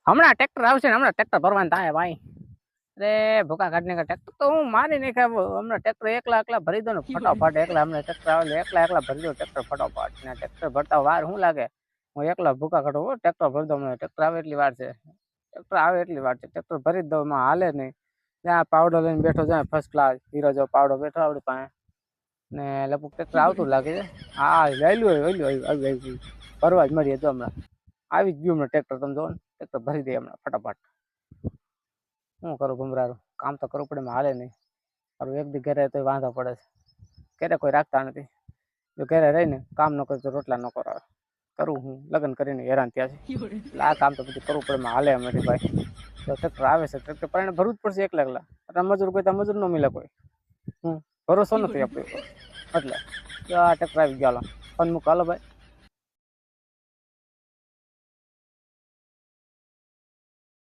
હમણાં ટ્રેક્ટર આવશે ને હમણાં ટ્રેક્ટર ભરવાનું થાય ભાઈ. અરે ભૂકા કાઢને का ट्रैक्टर तो હું મારી નહીં ખાવ હમણાં ટ્રેક્ટર એકલા ભરી દો ને ફટાફટ એકલા હમણાં ટ્રેક્ટર આવે એકલા ભરી દો ટ્રેક્ટર ફટાફટ ને ટ્રેક્ટર ભરતા વાર શું લાગે હું એકલા ભૂકા કાઢું ટ્રેક્ટર ભરી દઉં ટ્રેક્ટર આવે એટલી વાર છે ટ્રેક્ટર આવે એટલી વાર છે ટ્રેક્ટર ભરી જ દઉં એમાં હાલે નહીં ત્યાં પાવડો લઈને બેઠો જાય ફર્સ્ટ ક્લાસ હીરો જો પાવડો બેઠો આપણી પાસે ને લગભગ ટ્રેક્ટર આવતું લાગે છે હા લઈ ભરવા જ મળીએ તો હમણાં આવી જ ગયું હમણાં ટ્રેક્ટર તમે જો ને ટ્રેક્ટર ભરી દઈએ હમણાં ફટાફટ શું કરું ગુમરારું કામ તો કરવું પડે એમાં હાલે નહીં મારું એક દી ઘરે તો વાંધો પડે છે ઘરે કોઈ રાખતા નથી જો ઘરે રહીને કામ ન કરે તો રોટલા ન કરાવે કરું હું લગ્ન કરીને હેરાન થયા છે એટલે આ કામ તો બધું કરવું પડે એમાં હાલે અમારી ભાઈ તો ટ્રેક્ટર આવે છે ટ્રેક્ટર પણ એને ભરવું જ પડશે એકલા મજૂર કોઈ તો મજૂર ન મિલે કોઈ ભરોસો નથી આપણે એટલે આ ટ્રેક્ટર આવી ગયા ફોન મૂકો હાલો ભાઈ